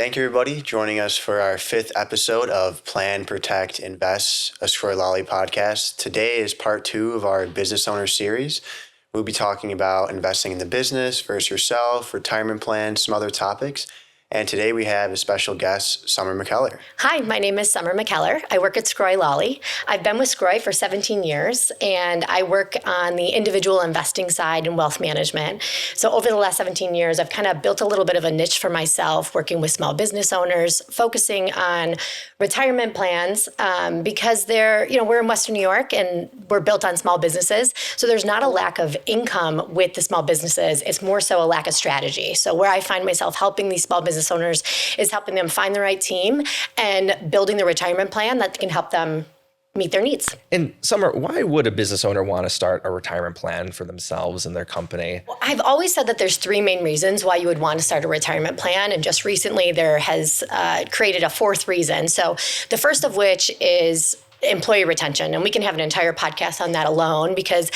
Thank you, everybody, joining us for our 5th episode of Plan, Protect, Invest, a Square Lolly podcast. Today is part 2 of our business owner series. We'll be talking about investing in the business versus yourself, retirement plans, some other topics. And today we have a special guest, Summer McKellar. Hi, my name is Summer McKellar. I work at Square Lolly. I've been with Square for 17 years, and I work on the individual investing side and wealth management. So over the last 17 years, I've kind of built a little bit of a niche for myself, working with small business owners, focusing on retirement plans, because we're in Western New York and we're built on small businesses. So there's not a lack of income with the small businesses. It's more so a lack of strategy. So where I find myself helping these small business owners is helping them find the right team and building the retirement plan that can help them meet their needs. And Summer, why would a business owner want to start a retirement plan for themselves and their company? Well, I've always said that there's 3 main reasons why you would want to start a retirement plan. And just recently there has created a 4th reason. So the first of which is employee retention. And we can have an entire podcast on that alone, because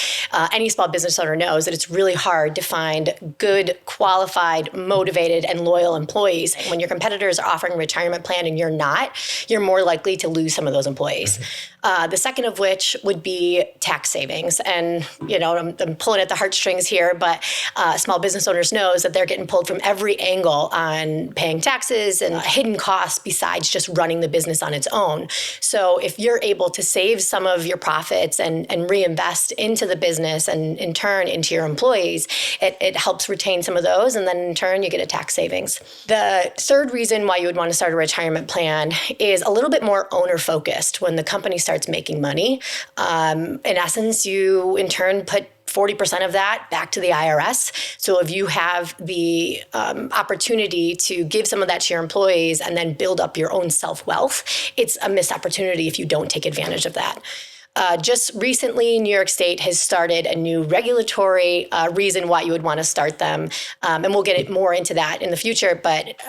any small business owner knows that it's really hard to find good, qualified, motivated, and loyal employees. When your competitors are offering a retirement plan and you're not, you're more likely to lose some of those employees. The second of which would be tax savings. And, I'm pulling at the heartstrings here, but small business owners knows that they're getting pulled from every angle on paying taxes and hidden costs besides just running the business on its own. So if you're able to save some of your profits and reinvest into the business and in turn into your employees, it helps retain some of those. And then in turn, you get a tax savings. The third reason why you would want to start a retirement plan is a little bit more owner focused. When the company starts making money, in essence, you in turn put 40% of that back to the IRS. So if you have the opportunity to give some of that to your employees and then build up your own self-wealth, it's a missed opportunity if you don't take advantage of that. Just recently, New York State has started a new regulatory reason why you would want to start them. And we'll get more into that in the future. But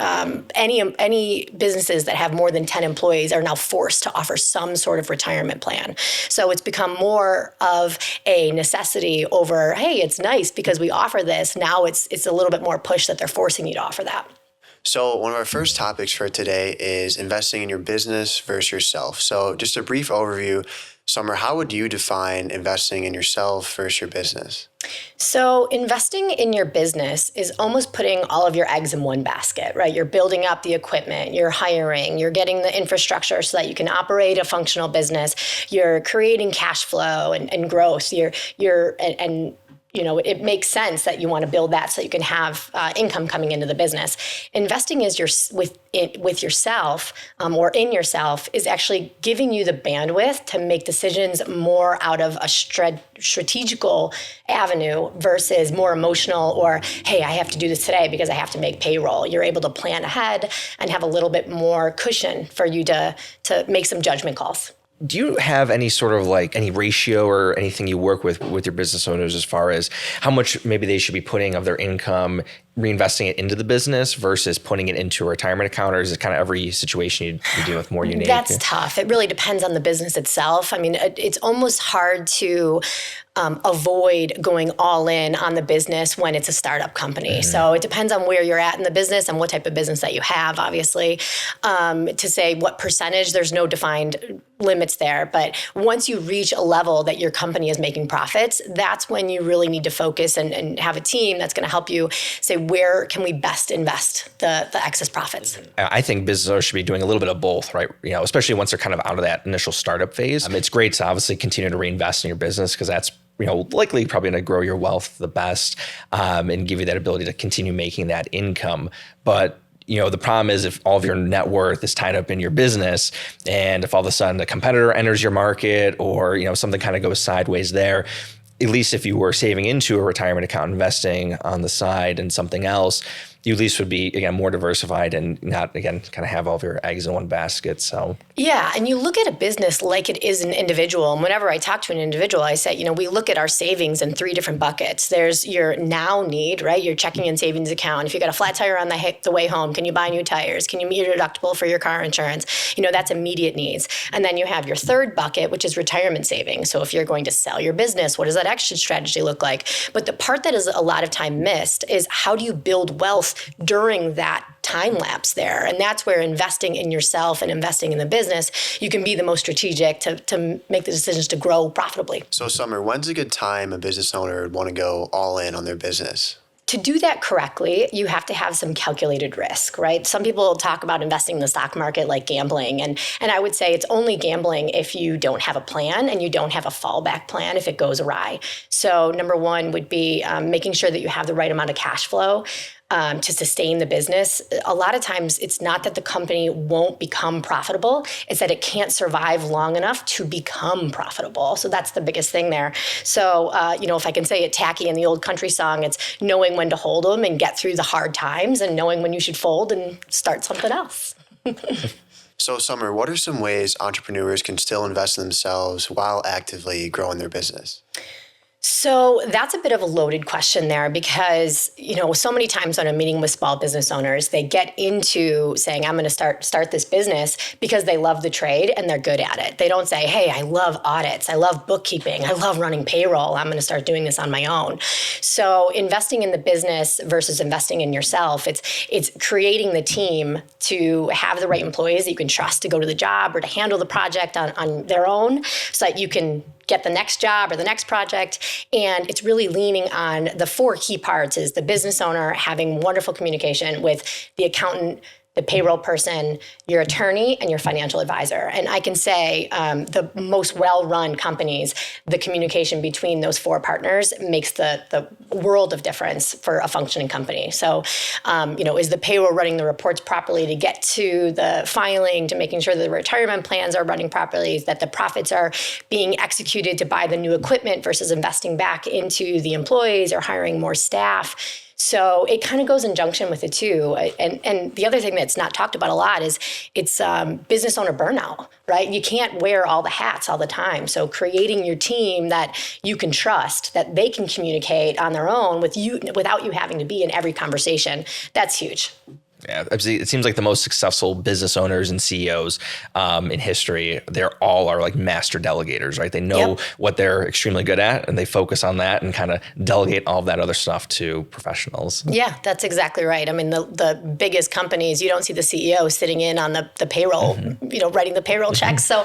any businesses that have more than 10 employees are now forced to offer some sort of retirement plan. So it's become more of a necessity over, hey, it's nice because we offer this. Now it's a little bit more push that they're forcing you to offer that. So one of our first topics for today is investing in your business versus yourself. So just a brief overview. Summer, how would you define investing in yourself versus your business? So investing in your business is almost putting all of your eggs in one basket, right? You're building up the equipment, you're hiring, you're getting the infrastructure so that you can operate a functional business, you're creating cash flow and growth, it makes sense that you want to build that so you can have income coming into the business. Investing is with yourself or in yourself is actually giving you the bandwidth to make decisions more out of a strategical avenue versus more emotional or, hey, I have to do this today because I have to make payroll. You're able to plan ahead and have a little bit more cushion for you to make some judgment calls. Do you have any sort of any ratio or anything you work with your business owners as far as how much maybe they should be putting of their income, reinvesting it into the business versus putting it into a retirement account? Or is it kind of every situation you deal with more unique? That's tough. It really depends on the business itself. I mean, it's almost hard to avoid going all in on the business when it's a startup company. Mm-hmm. So it depends on where you're at in the business and what type of business that you have, obviously. To say what percentage, there's no defined limits there. But once you reach a level that your company is making profits, that's when you really need to focus and have a team that's going to help you say, where can we best invest the excess profits? I think business owners should be doing a little bit of both, right? Especially once they're kind of out of that initial startup phase. It's great to obviously continue to reinvest in your business because that's likely probably going to grow your wealth the best and give you that ability to continue making that income. But the problem is if all of your net worth is tied up in your business, and if all of a sudden a competitor enters your market or something kind of goes sideways there, at least if you were saving into a retirement account, investing on the side and something else, you at least would be, again, more diversified and not, again, kind of have all of your eggs in one basket. So yeah, and you look at a business like it is an individual. And whenever I talk to an individual, I say, we look at our savings in 3 different buckets. There's your now need, right? Your checking and savings account. If you got a flat tire on the way home, can you buy new tires? Can you meet your deductible for your car insurance? That's immediate needs. And then you have your third bucket, which is retirement savings. So if you're going to sell your business, what does that exit strategy look like? But the part that is a lot of time missed is how do you build wealth during that time lapse there. And that's where investing in yourself and investing in the business, you can be the most strategic to make the decisions to grow profitably. So Summer, when's a good time a business owner would want to go all in on their business? To do that correctly, you have to have some calculated risk, right? Some people talk about investing in the stock market like gambling. And I would say it's only gambling if you don't have a plan and you don't have a fallback plan if it goes awry. So number one would be making sure that you have the right amount of cash flow to sustain the business. A lot of times it's not that the company won't become profitable, it's that it can't survive long enough to become profitable. So that's the biggest thing there. So, if I can say it tacky in the old country song, it's knowing when to hold them and get through the hard times and knowing when you should fold and start something else. So Summer, what are some ways entrepreneurs can still invest in themselves while actively growing their business? So that's a bit of a loaded question there because, so many times when I'm meeting with small business owners, they get into saying, I'm going to start this business because they love the trade and they're good at it. They don't say, hey, I love audits. I love bookkeeping. I love running payroll. I'm going to start doing this on my own. So investing in the business versus investing in yourself, it's creating the team to have the right employees that you can trust to go to the job or to handle the project on their own so that you can get the next job or the next project. And it's really leaning on the 4 key parts is the business owner having wonderful communication with the accountant, the payroll person, your attorney, and your financial advisor. And I can say the most well-run companies, the communication between those 4 partners makes the world of difference for a functioning company. So, is the payroll running the reports properly to get to the filing, to making sure that the retirement plans are running properly, that the profits are being executed to buy the new equipment versus investing back into the employees or hiring more staff. So it kind of goes in junction with it too. And the other thing that's not talked about a lot is it's business owner burnout, right? You can't wear all the hats all the time. So creating your team that you can trust, that they can communicate on their own with you without you having to be in every conversation, that's huge. Yeah, it seems like the most successful business owners and CEOs in history, they're all are like master delegators, right? They know what they're extremely good at and they focus on that and kind of delegate all of that other stuff to professionals. Yeah, that's exactly right. I mean, the biggest companies, you don't see the CEO sitting in on the payroll, writing the payroll checks. So,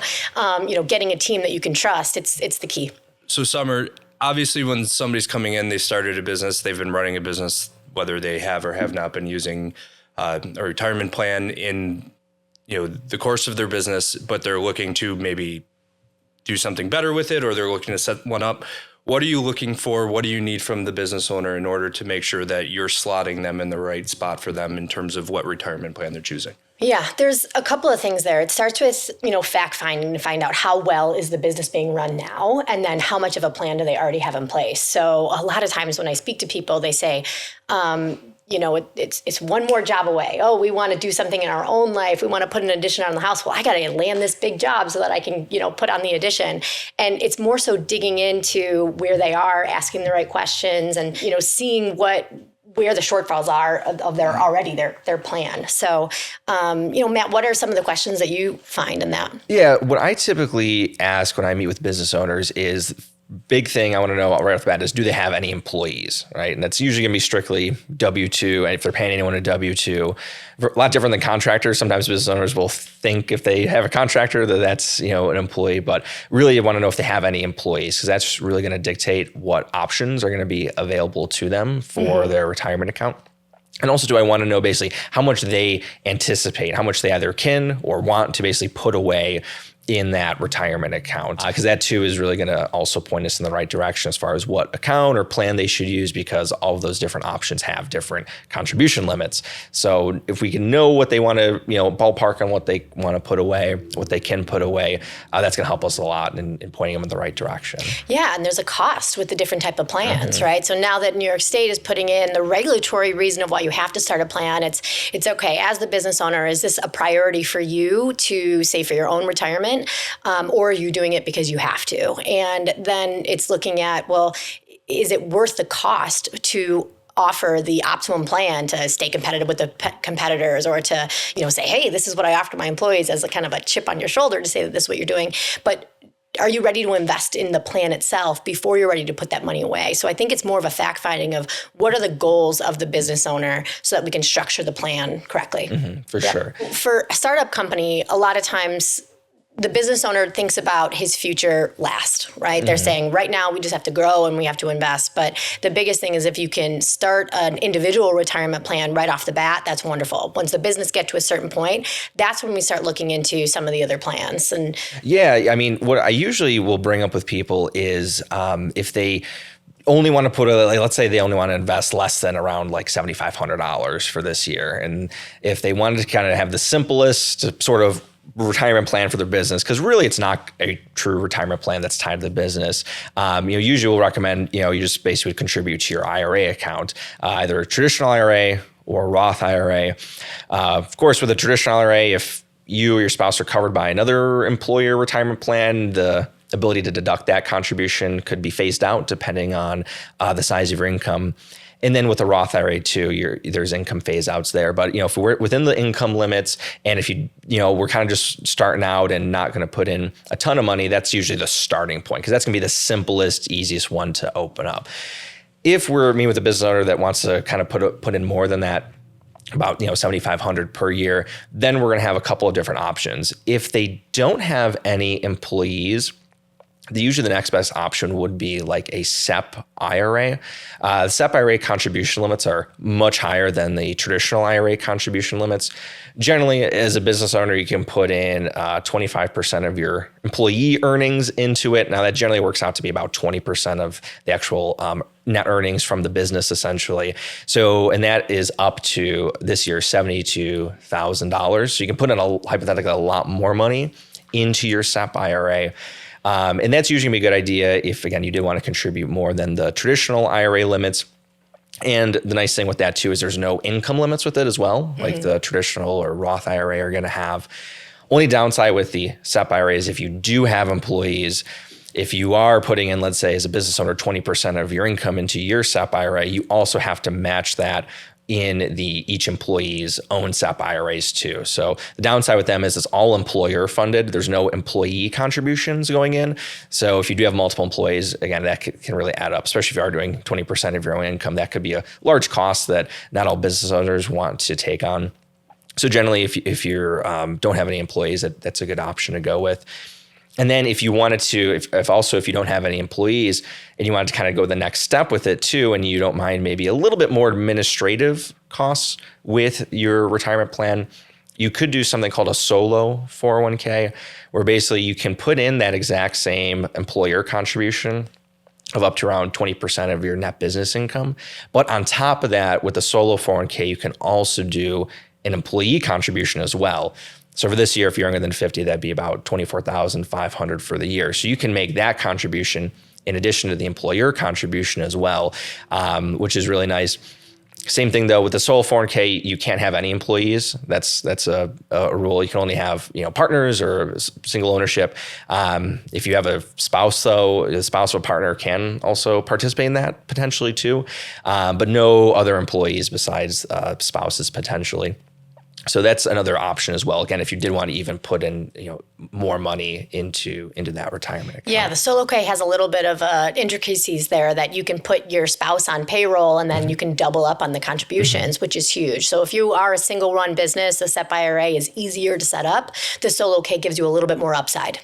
getting a team that you can trust, it's the key. So Summer, obviously when somebody's coming in, they started a business, they've been running a business, whether they have or have not been using a retirement plan in, the course of their business, but they're looking to maybe do something better with it, or they're looking to set one up. What are you looking for? What do you need from the business owner in order to make sure that you're slotting them in the right spot for them in terms of what retirement plan they're choosing? Yeah, there's a couple of things there. It starts with, fact finding to find out how well is the business being run now, and then how much of a plan do they already have in place. So a lot of times when I speak to people, they say, it's one more job away. Oh, we want to do something in our own life. We want to put an addition on the house. Well, I got to land this big job so that I can, put on the addition. And it's more so digging into where they are, asking the right questions, and, seeing where the shortfalls are of their plan. So, Matt, what are some of the questions that you find in that? Yeah, what I typically ask when I meet with business owners is big thing I want to know right off the bat is, do they have any employees, right? And that's usually going to be strictly W-2. And if they're paying anyone a W-2, a lot different than contractors. Sometimes business owners will think if they have a contractor that's, an employee, but really you want to know if they have any employees, because that's really going to dictate what options are going to be available to them for their retirement account. And also, do I want to know basically how much they anticipate, how much they either can or want to basically put away in that retirement account, because that too is really going to also point us in the right direction as far as what account or plan they should use, because all of those different options have different contribution limits. So if we can know what they want to, ballpark on what they want to put away, what they can put away, that's going to help us a lot in pointing them in the right direction. Yeah, and there's a cost with the different type of plans, right? So now that New York State is putting in the regulatory reason of why you have to start a plan, it's okay. As the business owner, is this a priority for you to save for your own retirement? Or are you doing it because you have to? And then it's looking at, well, is it worth the cost to offer the optimum plan to stay competitive with the competitors, or to, say, hey, this is what I offer to my employees as a kind of a chip on your shoulder to say that this is what you're doing. But are you ready to invest in the plan itself before you're ready to put that money away? So I think it's more of a fact finding of what are the goals of the business owner so that we can structure the plan correctly. For sure. For a startup company, a lot of times the business owner thinks about his future last, right? They're saying right now we just have to grow and we have to invest. But the biggest thing is if you can start an individual retirement plan right off the bat, that's wonderful. Once the business get to a certain point, that's when we start looking into some of the other plans. And yeah, I mean, what I usually will bring up with people is if they only want to put let's say they only want to invest less than around like $7,500 for this year. And if they wanted to kind of have the simplest sort of retirement plan for their business, because really it's not a true retirement plan that's tied to the business. Usually we'll recommend, you just basically contribute to your IRA account, either a traditional IRA or a Roth IRA. Of course, with a traditional IRA, if you or your spouse are covered by another employer retirement plan, the ability to deduct that contribution could be phased out depending on the size of your income. And then with the Roth IRA too, there's income phase outs there. But if we're within the income limits, and if we're kind of just starting out and not going to put in a ton of money, that's usually the starting point, because that's going to be the simplest, easiest one to open up. If we're meeting with a business owner that wants to kind of put in more than that, about $7,500 per year, then we're going to have a couple of different options. If they don't have any employees, usually the next best option would be like a SEP IRA. The SEP IRA contribution limits are much higher than the traditional IRA contribution limits. Generally, as a business owner, you can put in 25% of your employee earnings into it. Now, that generally works out to be about 20% of the actual net earnings from the business, essentially. So, and that is up to this year $72,000. So you can put in hypothetically a lot more money into your SEP IRA. And that's usually gonna be a good idea if, again, you did want to contribute more than the traditional IRA limits. And the nice thing with that too is there's no income limits with it as well, like the traditional or Roth IRA are going to have. Only downside with the SEP IRA is if you do have employees, if you are putting in, let's say, as a business owner, 20% of your income into your SEP IRA, you also have to match that in each employee's own SEP IRAs too. So the downside with them is it's all employer funded. There's no employee contributions going in. So if you do have multiple employees, again, that can really add up, especially if you are doing 20% of your own income. That could be a large cost that not all business owners want to take on. So generally, if you don't have any employees, that's a good option to go with. And then if you wanted to, if you don't have any employees and you wanted to kind of go the next step with it too, and you don't mind maybe a little bit more administrative costs with your retirement plan, you could do something called a solo 401k, where basically you can put in that exact same employer contribution of up to around 20% of your net business income. But on top of that, with the solo 401k, you can also do an employee contribution as well. So for this year, if you're younger than 50, that'd be about $24,500 for the year. So you can make that contribution in addition to the employer contribution as well, which is really nice. Same thing though with the solo 401k, you can't have any employees. That's a rule. You can only have partners or single ownership. If you have a spouse though, a spouse or partner can also participate in that potentially too, but no other employees besides spouses potentially. So that's another option as well. Again, if you did want to even put in, more money into that retirement account. Yeah, the solo K has a little bit of intricacies there that you can put your spouse on payroll and then you can double up on the contributions, which is huge. So if you are a single run business, the SEP IRA is easier to set up. The solo K gives you a little bit more upside.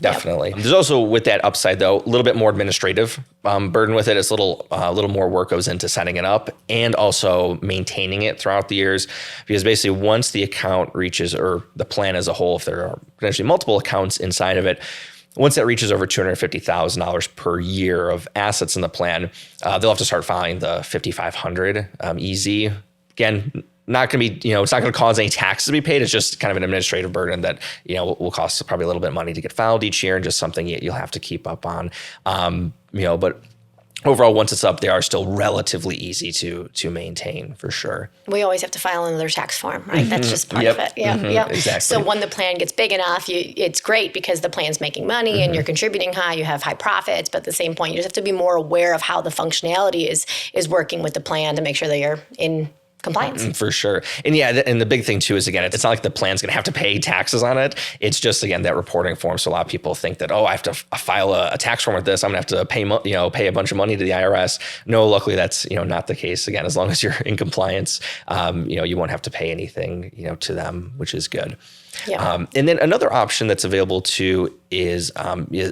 Definitely. Yep. There's also with that upside though, a little bit more administrative burden with it. It's a little more work goes into setting it up and also maintaining it throughout the years, because basically once the account reaches, or the plan as a whole, if there are potentially multiple accounts inside of it, once that reaches over $250,000 per year of assets in the plan, they'll have to start filing the 5,500 easy. Again, not going to be, it's not going to cause any taxes to be paid. It's just kind of an administrative burden that, will cost probably a little bit of money to get filed each year, and just something you'll have to keep up on. But overall, once it's up, they are still relatively easy to maintain for sure. We always have to file another tax form, right? That's just part of it. Yeah, Exactly. So when the plan gets big enough, it's great because the plan's making money and you're contributing high, you have high profits, but at the same point, you just have to be more aware of how the functionality is working with the plan to make sure that you're in compliance. For sure. And yeah, and the big thing too is, again, it's not like the plan's going to have to pay taxes on it. It's just, again, that reporting form. So a lot of people think that, I have to file a tax form with this. I'm going to have to pay a bunch of money to the IRS. No, luckily that's, not the case. Again, as long as you're in compliance, you won't have to pay anything, to them, which is good. Yeah. And then another option that's available too is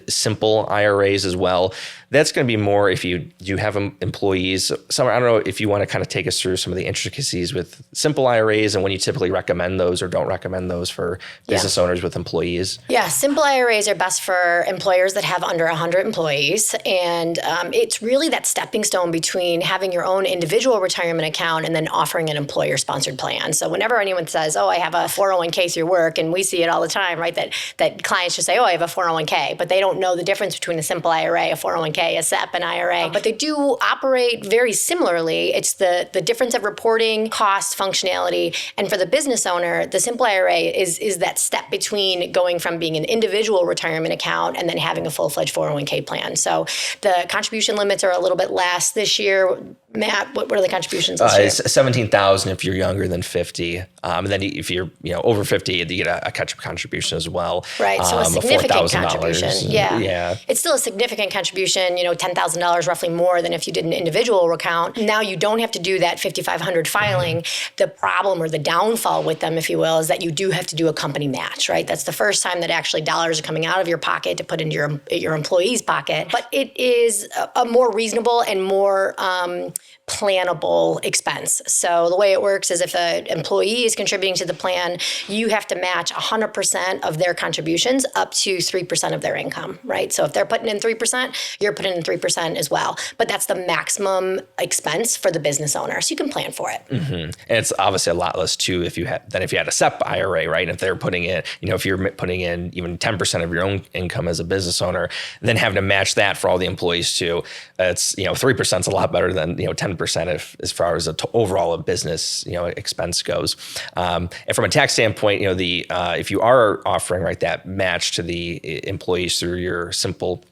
simple IRAs as well. That's going to be more if you do have employees. Summer, I don't know if you want to kind of take us through some of the intricacies with simple IRAs and when you typically recommend those or don't recommend those for business owners with employees. Yeah, simple IRAs are best for employers that have under 100 employees. And it's really that stepping stone between having your own individual retirement account and then offering an employer-sponsored plan. So whenever anyone says, I have a 401k through work, and we see it all the time, right, that clients just say, I have a 401k, but they don't know the difference between a simple IRA, a 401k, a SEP, an IRA. But they do operate very similarly. It's the difference of reporting, cost, functionality. And for the business owner, the simple IRA is that step between going from being an individual retirement account and then having a full-fledged 401k plan. So the contribution limits are a little bit less this year. Matt, what are the contributions this year? It's $17,000 if you're younger than 50. And then if you're over 50, you get a catch-up contribution as well. Right, so a significant contribution. Yeah. It's still a significant contribution, $10,000 roughly more than if you did an individual account. Now you don't have to do that 5,500 filing. The problem or the downfall with them, if you will, is that you do have to do a company match, right? That's the first time that actually dollars are coming out of your pocket to put into your employee's pocket. But it is a more reasonable and more plannable expense. So the way it works is if an employee is contributing to the plan, you have to match 100% of their contributions up to 3% of their income, right? So if they're putting in 3%, you're putting in 3% as well. But that's the maximum expense for the business owner. So you can plan for it. Mm-hmm. And it's obviously a lot less too if you had a SEP IRA, right? And if they're putting in, if you're putting in even 10% of your own income as a business owner, then having to match that for all the employees too, it's 3% is a lot better than 10% as far as overall a business expense goes. And from a tax standpoint, if you are offering that match to the employees through your simple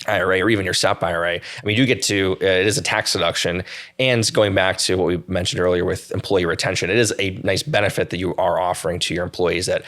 IRA or even your SEP IRA, you do get to, it is a tax deduction. And going back to what we mentioned earlier with employee retention, it is a nice benefit that you are offering to your employees that,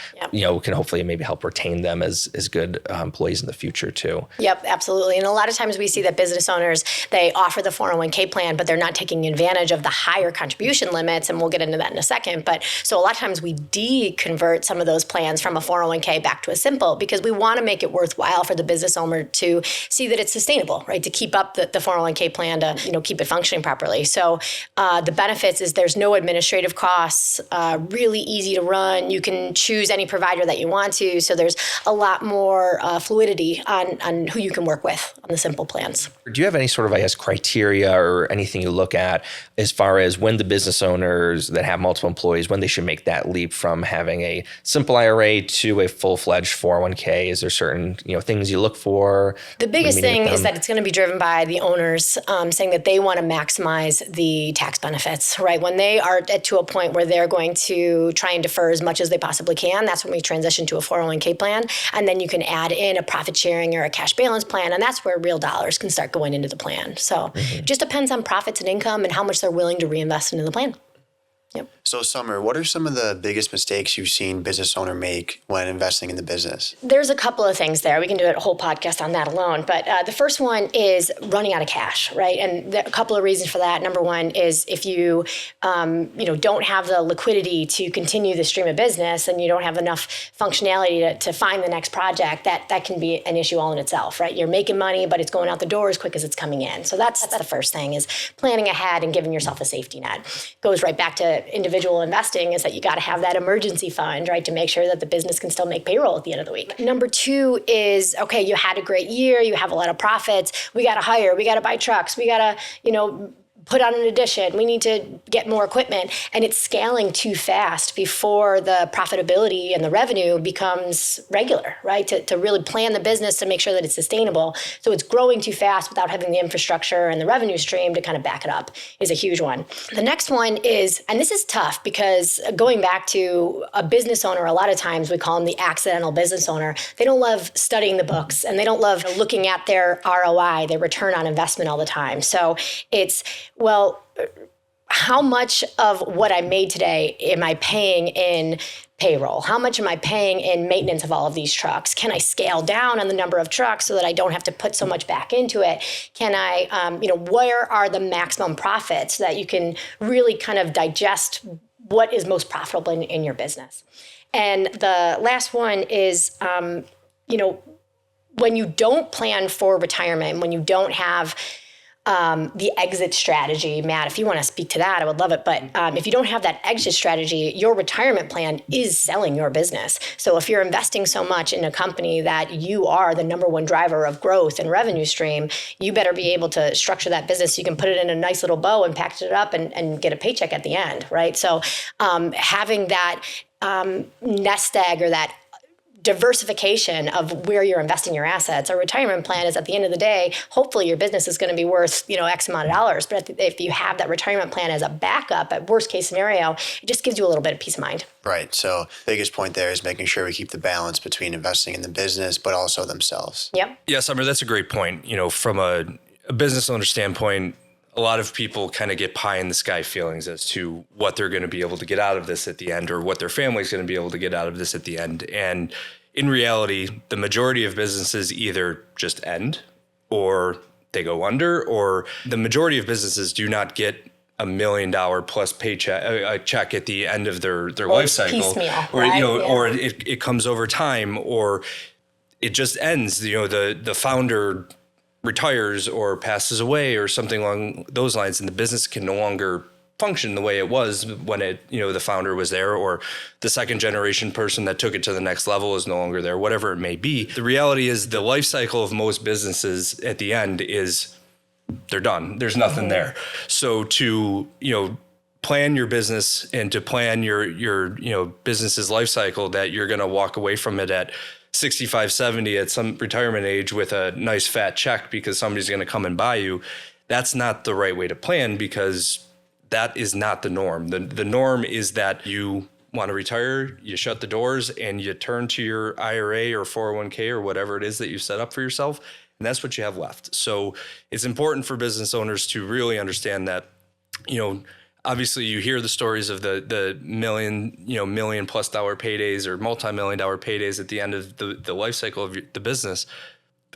can hopefully maybe help retain them as good employees in the future too. Yep, absolutely. And a lot of times we see that business owners, they offer the 401k plan, but they're not taking advantage of the higher contribution limits. And we'll get into that in a second. But so a lot of times we deconvert some of those plans from a 401k back to a simple because we want to make it worthwhile for the business owner to see that it's sustainable, right? To keep up the 401k plan to, keep it functioning properly. So the benefits is there's no administrative costs, really easy to run. You can choose any provider that you want to. So there's a lot more fluidity on who you can work with on the simple plans. Do you have any sort of, criteria or anything you look at as far as when the business owners that have multiple employees, when they should make that leap from having a simple IRA to a full-fledged 401k? Is there certain, things you look for? The biggest thing is that it's going to be driven by the owners saying that they want to maximize the tax benefits, right? When they are to a point where they're going to try and defer as much as they possibly can, that's when we transition to a 401k plan. And then you can add in a profit sharing or a cash balance plan. And that's where real dollars can start going into the plan. So it just depends on profits and income and how much they're willing to reinvest into the plan. Yep. So, Summer, what are some of the biggest mistakes you've seen business owner make when investing in the business? There's a couple of things there. We can do a whole podcast on that alone. But the first one is running out of cash, right? And a couple of reasons for that. Number one is if you, don't have the liquidity to continue the stream of business and you don't have enough functionality to find the next project, that can be an issue all in itself, right? You're making money, but it's going out the door as quick as it's coming in. So that's the first thing is planning ahead and giving yourself a safety net. Goes right back to individual investing is that you got to have that emergency fund, right, to make sure that the business can still make payroll at the end of the week. Number two is, okay, you had a great year, you have a lot of profits, we got to hire, we got to buy trucks, we got to, put on an addition, we need to get more equipment, and it's scaling too fast before the profitability and the revenue becomes regular, right? To really plan the business to make sure that it's sustainable. So it's growing too fast without having the infrastructure and the revenue stream to kind of back it up is a huge one. The next one is, and this is tough because going back to a business owner, a lot of times we call them the accidental business owner. They don't love studying the books and they don't love looking at their ROI, their return on investment all the time. So it's, well, how much of what I made today am I paying in payroll? How much am I paying in maintenance of all of these trucks? Can I scale down on the number of trucks so that I don't have to put so much back into it? Can I, where are the maximum profits so that you can really kind of digest what is most profitable in your business? And the last one is, when you don't plan for retirement, when you don't have the exit strategy, Matt, if you want to speak to that, I would love it. But if you don't have that exit strategy, your retirement plan is selling your business. So if you're investing so much in a company that you are the number one driver of growth and revenue stream, you better be able to structure that business so you can put it in a nice little bow and package it up and get a paycheck at the end, right? So having that nest egg or that diversification of where you're investing your assets. A retirement plan is, at the end of the day, hopefully your business is going to be worth, X amount of dollars. But if you have that retirement plan as a backup at worst case scenario, it just gives you a little bit of peace of mind. Right. So biggest point there is making sure we keep the balance between investing in the business, but also themselves. Yep. Yeah, Summer, that's a great point. From a business owner standpoint, a lot of people kind of get pie in the sky feelings as to what they're going to be able to get out of this at the end, or what their family's going to be able to get out of this at the end. And in reality, the majority of businesses either just end, or they go under, or the majority of businesses do not get $1 million plus paycheck, a check at the end of their life cycle, piecemeal, or right? or it comes over time, or it just ends. The founder retires or passes away or something along those lines, and the business can no longer function the way it was when the founder was there, or the second generation person that took it to the next level is no longer there, whatever it may be. The reality is the life cycle of most businesses at the end is they're done. There's nothing there. So to, plan your business and to plan your business's life cycle, that you're going to walk away from it at 65, 70 at some retirement age with a nice fat check because somebody's going to come and buy you. That's not the right way to plan, because that is not the norm. The norm is that you want to retire, you shut the doors, and you turn to your IRA or 401k or whatever it is that you set up for yourself, and that's what you have left. So it's important for business owners to really understand that, obviously you hear the stories of the million plus dollar paydays or multi-million dollar paydays at the end of the life cycle of the business.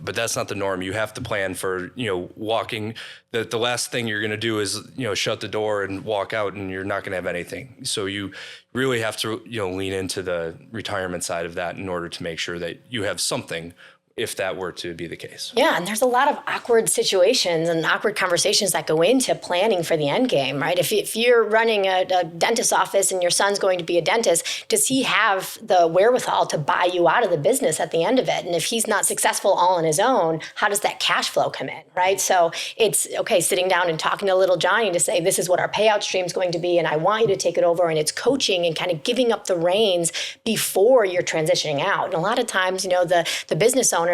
But that's not the norm. You have to plan for, walking. The last thing you're going to do is, shut the door and walk out, and you're not going to have anything. So you really have to, lean into the retirement side of that in order to make sure that you have something, if that were to be the case. Yeah, and there's a lot of awkward situations and awkward conversations that go into planning for the end game, right? If you're running a dentist's office and your son's going to be a dentist, does he have the wherewithal to buy you out of the business at the end of it? And if he's not successful all on his own, how does that cash flow come in, right? So it's, okay, sitting down and talking to little Johnny to say, this is what our payout stream is going to be, and I want you to take it over, and it's coaching and kind of giving up the reins before you're transitioning out. And a lot of times, the business owners,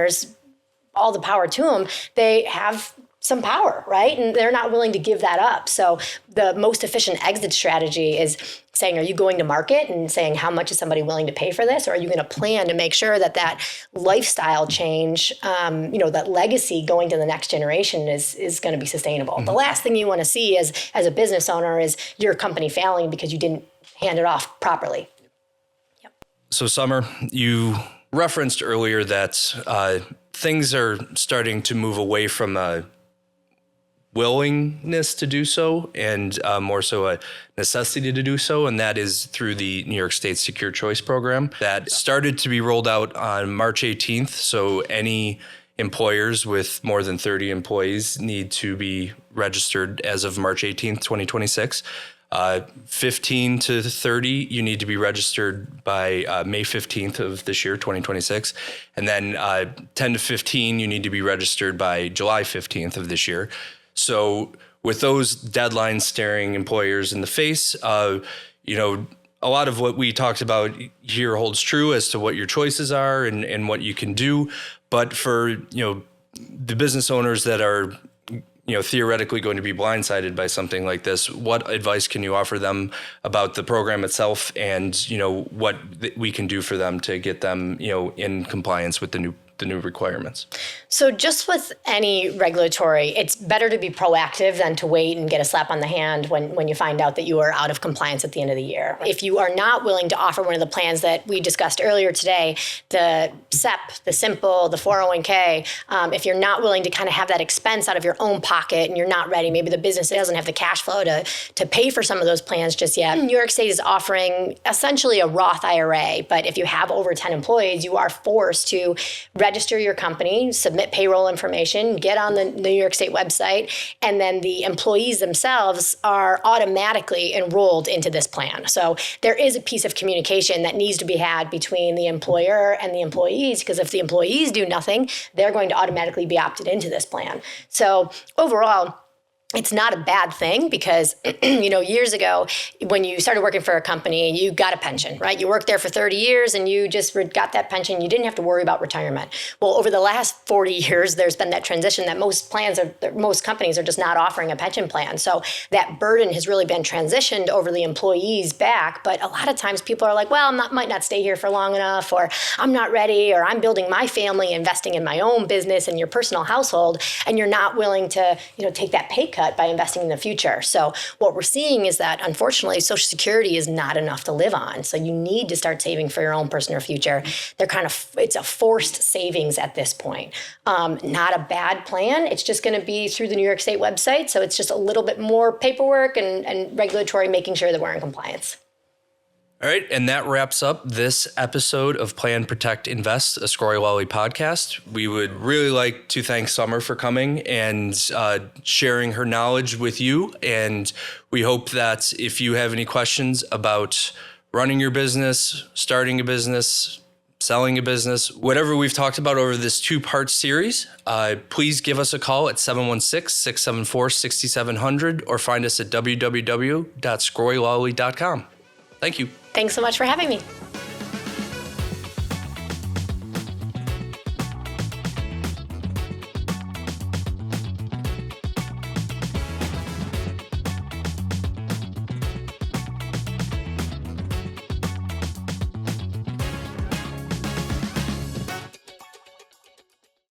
all the power to them, they have some power, right? And they're not willing to give that up. So the most efficient exit strategy is saying, are you going to market and saying, how much is somebody willing to pay for this? Or are you going to plan to make sure that lifestyle change, that legacy going to the next generation is going to be sustainable? Mm-hmm. The last thing you want to see as a business owner is your company failing because you didn't hand it off properly. Yep. So Summer, you referenced earlier that things are starting to move away from a willingness to do so and more so a necessity to do so, and that is through the New York State Secure Choice program that started to be rolled out on March 18th. So any employers with more than 30 employees need to be registered as of March 18th, 2026. 15 to 30, you need to be registered by May 15th of this year, 2026. And then 10 to 15, you need to be registered by July 15th of this year. So with those deadlines staring employers in the face, a lot of what we talked about here holds true as to what your choices are and what you can do. But for, the business owners that are theoretically going to be blindsided by something like this, what advice can you offer them about the program itself and, what we can do for them to get them, in compliance with the the new requirements? So just with any regulatory, it's better to be proactive than to wait and get a slap on the hand when you find out that you are out of compliance at the end of the year. If you are not willing to offer one of the plans that we discussed earlier today, the SEP, the Simple, the 401k, if you're not willing to kind of have that expense out of your own pocket and you're not ready, maybe the business doesn't have the cash flow to pay for some of those plans just yet. New York State is offering essentially a Roth IRA, but if you have over 10 employees, you are forced to register your company, submit payroll information, get on the New York State website, and then the employees themselves are automatically enrolled into this plan. So there is a piece of communication that needs to be had between the employer and the employees, because if the employees do nothing, they're going to automatically be opted into this plan. So overall, it's not a bad thing because, years ago, when you started working for a company, you got a pension, right? You worked there for 30 years and you just got that pension. You didn't have to worry about retirement. Well, over the last 40 years, there's been that transition that most companies are just not offering a pension plan. So that burden has really been transitioned over the employees back. But a lot of times people are like, well, might not stay here for long enough, or I'm not ready, or I'm building my family, investing in my own business and your personal household, and you're not willing to, take that pay cut by investing in the future. So what we're seeing is that, unfortunately, Social Security is not enough to live on. So you need to start saving for your own personal future. It's a forced savings at this point. Not a bad plan. It's just going to be through the New York State website. So it's just a little bit more paperwork and regulatory, making sure that we're in compliance. All right, and that wraps up this episode of Plan, Protect, Invest, a Scory Lally podcast. We would really like to thank Summer for coming and sharing her knowledge with you. And we hope that if you have any questions about running your business, starting a business, selling a business, whatever we've talked about over this 2-part series, please give us a call at 716-674-6700 or find us at www.scorylolly.com. Thank you. Thanks so much for having me.